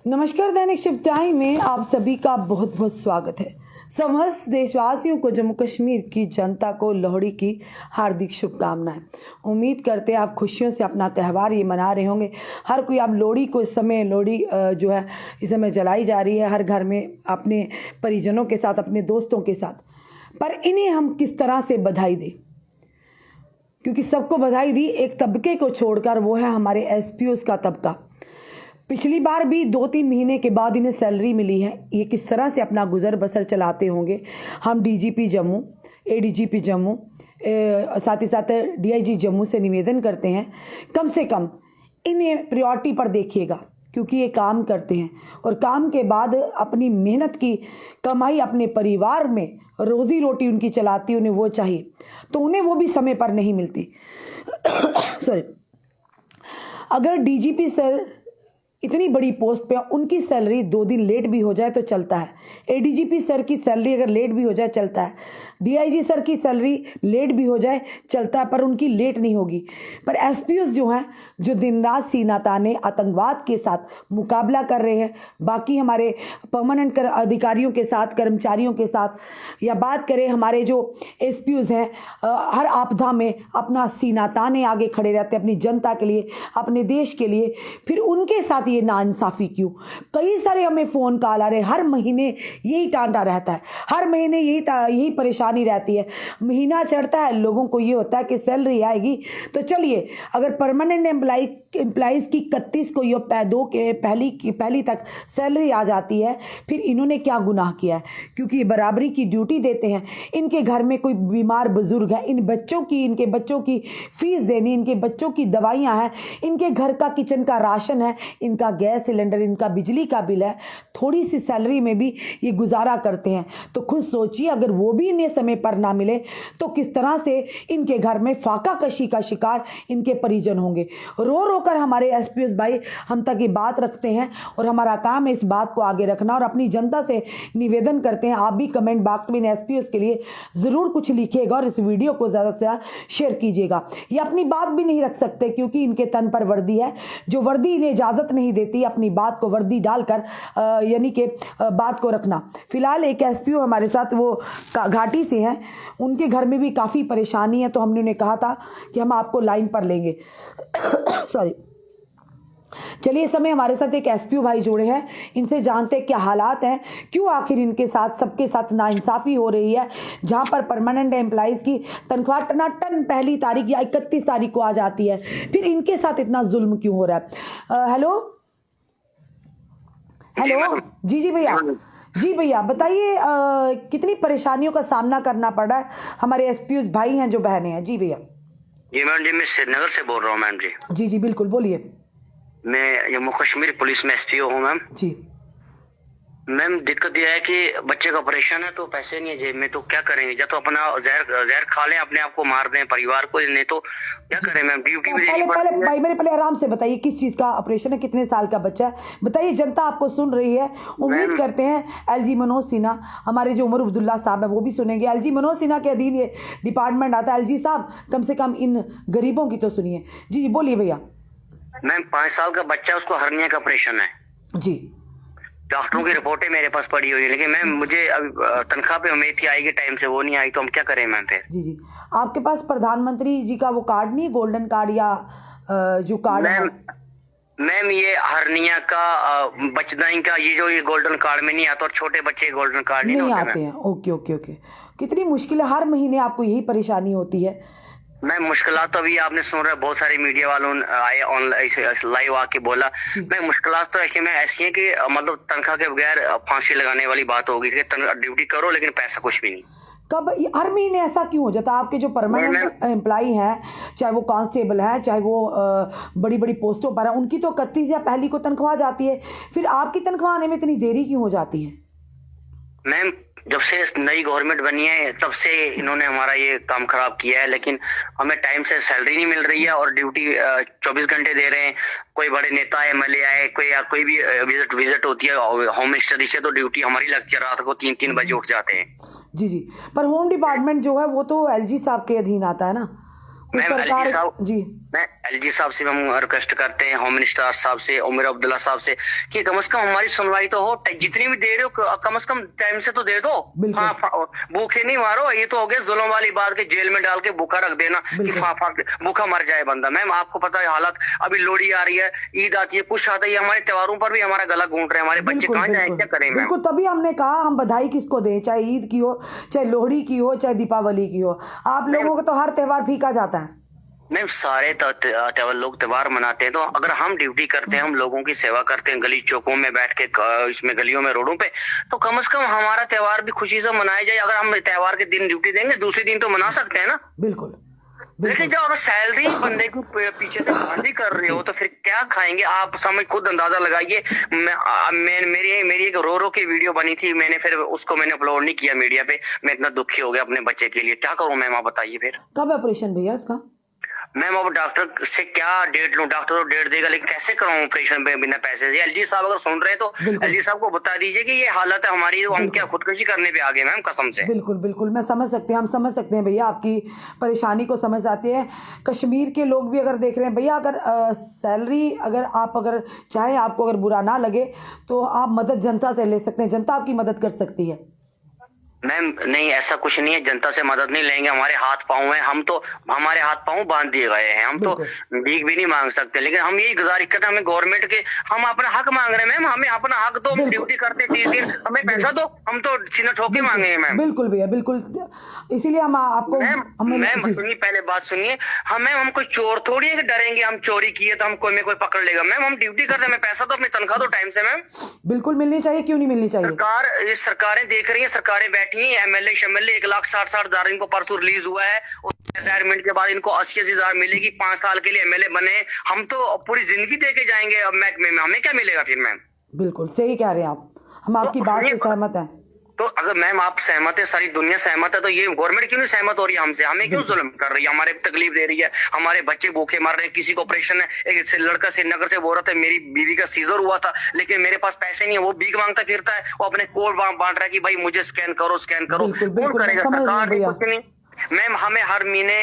नमस्कार, दैनिक शिव टाइम में आप सभी का बहुत बहुत स्वागत है। समस्त देशवासियों को, जम्मू कश्मीर की जनता को लोहड़ी की हार्दिक शुभकामनाएं। उम्मीद करते हैं आप खुशियों से अपना त्यौहार ये मना रहे होंगे। हर कोई आप लोहड़ी को इस समय लोहड़ी जो है इस समय जलाई जा रही है हर घर में अपने परिजनों के साथ, अपने दोस्तों के साथ। पर इन्हें हम किस तरह से बधाई दें, क्योंकि सबको बधाई दी, एक तबके को छोड़कर, वो है हमारे एसपीओस का तबका। पिछली बार भी 2-3 महीने के बाद इन्हें सैलरी मिली है। ये किस तरह से अपना गुजर बसर चलाते होंगे। हम डीजीपी जम्मू, एडीजीपी जम्मू, साथ ही साथ डीआईजी जम्मू से निवेदन करते हैं, कम से कम इन्हें प्रायोरिटी पर देखिएगा, क्योंकि ये काम करते हैं और काम के बाद अपनी मेहनत की कमाई अपने परिवार में रोजी रोटी उनकी चलाती, उन्हें वो चाहिए, तो उन्हें वो भी समय पर नहीं मिलती। सॉरी, अगर डीजीपी सर इतनी बड़ी पोस्ट पे, उनकी सैलरी 2 दिन लेट भी हो जाए तो चलता है। एडीजीपी सर की सैलरी अगर लेट भी हो जाए चलता है। डीआईजी सर की सैलरी लेट भी हो जाए चलता है, पर उनकी लेट नहीं होगी। पर एसपीओस जो हैं, जो दिन रात सीना ताने आतंकवाद के साथ मुकाबला कर रहे हैं, बाकी हमारे परमानेंट अधिकारियों के साथ, कर्मचारियों के साथ, या बात करें हमारे जो एसपीओस हैं, हर आपदा में अपना सीना ताने आगे खड़े रहते हैं अपनी जनता के लिए, अपने देश के लिए। फिर उनके साथ ये नाइंसाफ़ी क्यों? कई सारे हमें फ़ोन कॉल आ रहे, हर महीने यही टांटा रहता है, हर महीने यही परेशानी रहती है। महीना चढ़ता है, लोगों को ये होता है कि सैलरी आएगी तो चलिए। अगर परमानेंट एम्प्लॉइज की 31 को ये दो के पहली तक सैलरी आ जाती है, फिर इन्होंने क्या गुनाह किया है? क्योंकि ये बराबरी की ड्यूटी देते हैं। इनके घर में कोई बीमार बुजुर्ग है, इनके बच्चों की फीस देनी, इनके बच्चों की दवाइयाँ हैं, इनके घर का किचन का राशन है, इनका गैस सिलेंडर, इनका बिजली का बिल है। थोड़ी सी सैलरी में भी ये गुजारा करते हैं। तो खुद सोचिए, अगर वो भी इन्हें समय पर ना मिले तो किस तरह से इनके घर में फाका कशी का शिकार इनके परिजन होंगे। रो रो कर हमारे एसपीओस भाई हम तक ये बात रखते हैं और हमारा काम है इस बात को आगे रखना। और अपनी जनता से निवेदन करते हैं, आप भी कमेंट बॉक्स में एसपीओस के लिए ज़रूर कुछ लिखिएगा और इस वीडियो को ज़्यादा से ज़्यादा शेयर कीजिएगा। ये अपनी बात भी नहीं रख सकते, क्योंकि इनके तन पर वर्दी है, जो वर्दी इन्हें इजाज़त नहीं देती अपनी बात को वर्दी डालकर यानी कि बात को रखना। फिलहाल एक एसपीओ हमारे साथ, वो घाटी से हैं, उनके घर में भी काफ़ी परेशानी है, तो हमने उन्हें कहा था कि हम आपको लाइन पर लेंगे। सॉरी, चलिए इस समय हमारे साथ एक एसपीओ भाई जुड़े हैं, इनसे जानते हैं क्या हालात हैं, क्यों आखिर इनके साथ सबके साथ नाइंसाफ़ी हो रही है। जहां पर परमानेंट एम्प्लॉइज़ की तनख्वाह टनाटन पहली तारीख या 31 तारीख को आ जाती है, फिर इनके साथ इतना जुल्म क्यों हो रहा है? हेलो जी भैया, जी भैया बताइए, कितनी परेशानियों का सामना करना पड़ रहा है? हमारे एसपीओस भाई हैं जो बहनें हैं। जी भैया। जी मैम जी, मैं श्रीनगर से बोल रहा हूँ मैम जी। जी जी बिल्कुल, बोलिए। मैं जम्मू कश्मीर पुलिस में एसपीओ हूँ मैम जी। मैम दिक्कत यह है कि बच्चे का ऑपरेशन है तो पैसे नहीं है जेब में, तो क्या करेंगे? या तो अपना जहर खा लें, अपने आप को मार दें, परिवार को, नहीं तो क्या करें मैम? ड्यूटी भी देनी पड़ती है। भाई मेरे पहले आराम से बताइए, किस चीज़ का ऑपरेशन है, कितने साल का बच्चा है, बताइए। जनता आपको सुन रही है, उम्मीद करते हैं एलजी मनोज सिन्हा, हमारे जो उमर अब्दुल्ला साहब है, वो भी सुनेंगे। एलजी मनोज सिन्हा के अधीन ये डिपार्टमेंट आता है। एलजी साहब, कम से कम इन गरीबों की तो सुनिए। जी बोलिए भैया। मैम 5 साल का बच्चा, उसको हर्निया का ऑपरेशन है जी। डॉक्टरों की रिपोर्टें मेरे पास पड़ी हुई है, लेकिन मैम मुझे अभी तनख्वाह पे उम्मीद थी आएगी, टाइम से वो नहीं आई, तो हम क्या करें मैम फिर? जी जी, आपके पास प्रधानमंत्री जी का वो कार्ड नहीं है, गोल्डन कार्ड या जो कार्ड है? मैम ये हर्निया का, बचदाई का, ये गोल्डन कार्ड में नहीं आता, और छोटे बच्चे गोल्डन कार्ड नहीं आते हैं। Okay okay okay. कितनी मुश्किल है, हर महीने आपको यही परेशानी होती है? मैं मुश्किलात तो अभी आपने सुन रहे, बहुत सारे मीडिया वालों आए ऑनलाइन लाइव आके बोला। मैं मुश्किलात तो ऐसी है कि मतलब तनख्वाह के बगैर फांसी लगाने वाली बात होगी कि ड्यूटी करो लेकिन पैसा कुछ भी नहीं। कब हर महीने ऐसा क्यों हो जाता है? आपके जो परमानेंट एम्प्लॉई हैं, चाहे वो कांस्टेबल हैं, चाहे वो बड़ी बड़ी पोस्टों पर हैं, उनकी तो 31 या पहली को तनख्वाह जाती है, फिर आपकी तनख्वाह आने में इतनी देरी क्यों हो जाती है? मैम जब से नई गवर्नमेंट बनी है तब से इन्होंने हमारा ये काम खराब किया है, लेकिन हमें टाइम से सैलरी नहीं मिल रही है और ड्यूटी 24 घंटे दे रहे हैं। कोई बड़े नेता एमएलए आए, कोई भी विजिट होती है होम मिनिस्ट्री से, तो ड्यूटी हमारी लगती है, रात को 3-3 बजे उठ जाते हैं। जी जी, पर होम डिपार्टमेंट जो है वो तो एलजी साहब के अधीन आता है ना, सरकार। जी मैं एलजी साहब से हम रिक्वेस्ट करते हैं, होम मिनिस्टर साहब से, उमर अब्दुल्ला साहब से कि कम से कम हमारी सुनवाई तो हो। जितनी भी दे रहे हो कम से कम टाइम से तो दे दो। बिल्कुल। भूखे नहीं मारो, ये तो हो गया जुल्म वाली बात के जेल में डाल के भूखा रख देना कि बिल्कुल। फाफा भूखा मर जाए बंदा। मैम आपको पता है हालत, अभी लोहड़ी आ रही है, ईद आती है, कुछ आता है, हमारे त्योहारों पर भी हमारा गला घूंट रहे हैं, हमारे बच्चे बिल्कुल कहाँ जाए, बिल्कुल क्या करें मैम। बिल्कुल, तभी हमने कहा हम बधाई किसको दें, चाहे ईद की हो, चाहे लोहड़ी की हो, चाहे दीपावली की हो। आप लोगों को तो हर त्योहार फीका जाता है। मैम सारे त्योहार लोग त्योहार मनाते हैं, तो अगर हम ड्यूटी करते हैं, हम लोगों की सेवा करते हैं, गली चौकों में बैठ के, इसमें गलियों में, रोडों पे, तो कम से कम हमारा त्योहार भी खुशी से मनाया जाए। अगर हम त्योहार के दिन ड्यूटी देंगे, दूसरे दिन तो मना सकते हैं ना। बिल्कुल लेकिन जब आप सैलरी बंदे को पीछे से बांधी कर रहे हो, तो फिर क्या खाएंगे आप, समझ खुद अंदाजा लगाइए। मेरी एक रो की वीडियो बनी थी, मैंने फिर उसको मैंने अपलोड नहीं किया मीडिया पे। मैं इतना दुखी हो गया अपने बच्चे के लिए, क्या करूं मैम, आप बताइए फिर। कब ऑपरेशन भैया इसका? मैम अब डॉक्टर से क्या डेट लूं, डॉक्टर तो डेट देगा, लेकिन कैसे कराऊं ऑपरेशन पे बिना पैसे से। एलजी साहब अगर सुन रहे हैं तो बिल्कुल। एलजी साहब को बता दीजिए कि ये हालत है हमारी, तो हम बिल्कुल। क्या खुदकुशी करने पे आ गए मैम, कसम से। बिल्कुल बिल्कुल, मैं समझ सकते हैं, हम समझ सकते हैं भैया, आपकी परेशानी को समझ आते हैं। कश्मीर के लोग भी अगर देख रहे हैं भैया, अगर सैलरी अगर आप अगर चाहें, आपको अगर बुरा ना लगे तो आप मदद जनता से ले सकते हैं, जनता आपकी मदद कर सकती है। मैम नहीं, ऐसा कुछ नहीं है, जनता से मदद नहीं लेंगे, हमारे हाथ पांव हैं, हम तो हमारे हाथ पांव बांध दिए गए हैं, हम तो भीख भी नहीं मांग सकते। लेकिन हम यही गुजारिश करते हैं, हमें गवर्नमेंट के, हम अपना हक मांग रहे हैं मैम, हमें अपना हक दो, हम ड्यूटी करते 30 दिन, हमें पैसा दो, हम तो सीना ठोक के मांगे मैम। बिल्कुल भैया बिल्कुल, इसीलिए हम आपको मैम सुनिए, पहले बात सुनिए, हम कोई चोर थोड़ी है कि डरेंगे, हम चोरी किए तो हम कोई पकड़ लेगा। मैम हम ड्यूटी करते हैं, हमें पैसा दो, अपनी तनख्वाह दो टाइम से मैम। बिल्कुल मिलनी चाहिए, क्यों नहीं मिलनी चाहिए। ये सरकारें देख रही हैं, सरकारें बैठी हैं, एमएलए 1,60,60,000 इनको परसों रिलीज हुआ है, रिटायरमेंट के बाद इनको 80,000 मिलेगी, 5 साल के लिए एमएलए बने। हम तो पूरी जिंदगी दे के जाएंगे अब महकमे में, हमें क्या मिलेगा फिर मैम। बिल्कुल सही कह रहे हैं आप, हम आपकी बात से सहमत हैं। तो अगर मैम आप सहमत है, सारी दुनिया सहमत है, तो ये गवर्नमेंट क्यों नहीं सहमत हो रही है हमसे, हमें क्यों जुल्म कर रही है, हमारे तकलीफ दे रही है, हमारे बच्चे भूखे मर रहे हैं, किसी को ऑपरेशन है। एक लड़का श्रीनगर से बोल रहा था मेरी बीवी का सीजर हुआ था, लेकिन मेरे पास पैसे नहीं है, वो भीख मांगता फिरता है, वो अपने कोड बांट रहा है कि भाई मुझे स्कैन करो स्कैन करो। कौन करेगा, सरकार नहीं, कुछ नहीं। मैम हमें हर महीने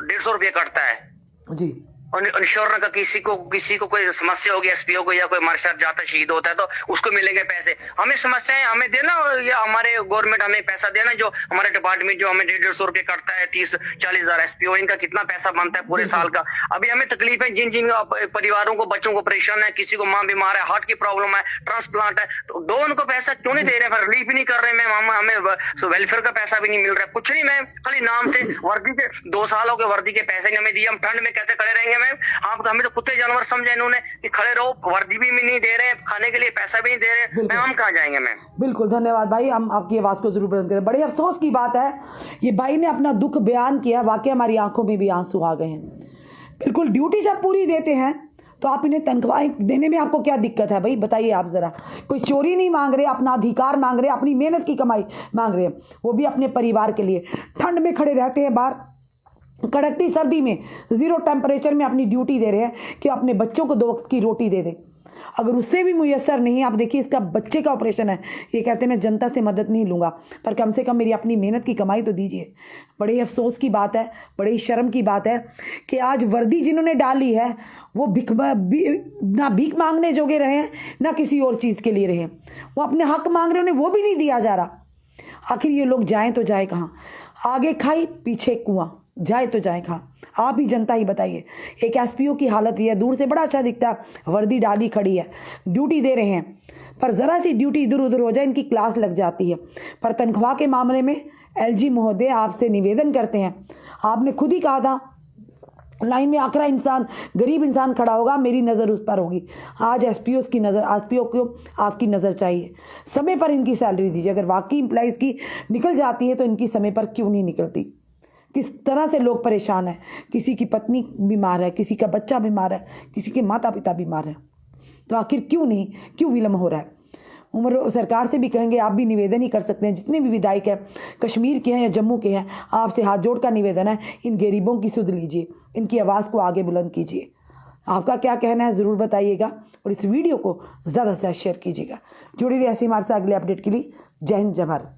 150 रुपये कटता है जी। इंश्योरेंस का, किसी को कोई समस्या होगी, एसपीओ को, या कोई हमारे साथ जाता शहीद होता है तो उसको मिलेंगे पैसे। हमें समस्याएं हमें देना, या हमारे गवर्नमेंट हमें पैसा देना, जो हमारे डिपार्टमेंट जो हमें 150 रुपये कटता है, 30-40,000 एसपीओ, इनका कितना पैसा बनता है पूरे साल का। अभी हमें तकलीफ है, जिन परिवारों को, बच्चों को ऑपरेशन है, किसी को माँ बीमार है, हार्ट की प्रॉब्लम है, ट्रांसप्लांट है, तो दो उनको पैसा क्यों नहीं दे रहे, रिलीफ भी नहीं कर रहे मैम। हमें वेलफेयर का पैसा भी नहीं मिल रहा, कुछ नहीं मैम, खाली नाम से वर्दी के 2 सालों के वर्दी के पैसे नहीं हमें दिए। हम ठंड में कैसे खड़े रहेंगे मैम, आप तो हमें तो कुत्ते जानवर समझे इन्होंने कि खड़े रहो, वर्दी भी नहीं दे रहे, खाने के लिए पैसा भी नहीं दे रहे मैम, हम कहाँ जाएंगे मैम। बिल्कुल धन्यवाद भाई, हम आपकी आवाज़ को जरूर बुलंद करें। बड़े अफसोस की बात है, ये भाई ने अपना दुख बयान किया, वाकई हमारी आंखों में भी आंसू आ गए हैं। बिल्कुल, ड्यूटी जब पूरी देते हैं तो आप इन्हें तनख्वाह देने में आपको क्या दिक्कत है भाई, बताइए आप ज़रा। कोई चोरी नहीं मांग रहे, अपना अधिकार मांग रहे, अपनी मेहनत की कमाई मांग रहे हैं, वो भी अपने परिवार के लिए। ठंड में खड़े रहते हैं बाहर, कड़कती सर्दी में 0 टेम्परेचर में अपनी ड्यूटी दे रहे हैं कि अपने बच्चों को 2 वक्त की रोटी दे दें। अगर उससे भी मुयस्सर नहीं, आप देखिए इसका बच्चे का ऑपरेशन है, ये कहते हैं मैं जनता से मदद नहीं लूँगा, पर कम से कम मेरी अपनी मेहनत की कमाई तो दीजिए। बड़े अफसोस की बात है, बड़ी शर्म की बात है कि आज वर्दी जिन्होंने डाली है वो ना भीख मांगने जोगे रहे हैं, ना किसी और चीज़ के लिए रहे, वो अपने हक मांग रहे, उन्हें वो भी नहीं दिया जा रहा। आखिर ये लोग जाएँ तो जाए कहाँ, आगे खाई पीछे कुआं, जाए तो जाए कहाँ, आप ही जनता ही बताइए। एक एसपीओ की हालत ये है, दूर से बड़ा अच्छा दिखता है, वर्दी डाली खड़ी है, ड्यूटी दे रहे हैं, पर ज़रा सी ड्यूटी इधर उधर हो जाए इनकी क्लास लग जाती है। पर तनख्वाह के मामले में एलजी महोदय आपसे निवेदन करते हैं, आपने खुद ही कहा था लाइन में आखिरा इंसान, गरीब इंसान खड़ा होगा, मेरी नज़र उस पर होगी। आज एसपीओ की नज़र, एसपीओ को आपकी नज़र चाहिए, समय पर इनकी सैलरी दीजिए। अगर वाकई एम्प्लॉइज़ की निकल जाती है तो इनकी समय पर क्यों नहीं निकलती। किस तरह से लोग परेशान हैं, किसी की पत्नी बीमार है, किसी का बच्चा बीमार है, किसी के माता पिता बीमार हैं, तो आखिर क्यों विलम्ब हो रहा है। उम्र सरकार से भी कहेंगे, आप भी निवेदन ही कर सकते हैं, जितने भी विधायक हैं, कश्मीर के हैं या जम्मू के हैं, आपसे हाथ जोड़ का निवेदन है, इन गरीबों की सुध लीजिए, इनकी आवाज़ को आगे बुलंद कीजिए। आपका क्या कहना है ज़रूर बताइएगा, और इस वीडियो को ज़्यादा से ज़्यादा शेयर कीजिएगा। जुड़ी रहिए ऐसे हमारे साथ अगले अपडेट के लिए। जय हिंद, जय भारत।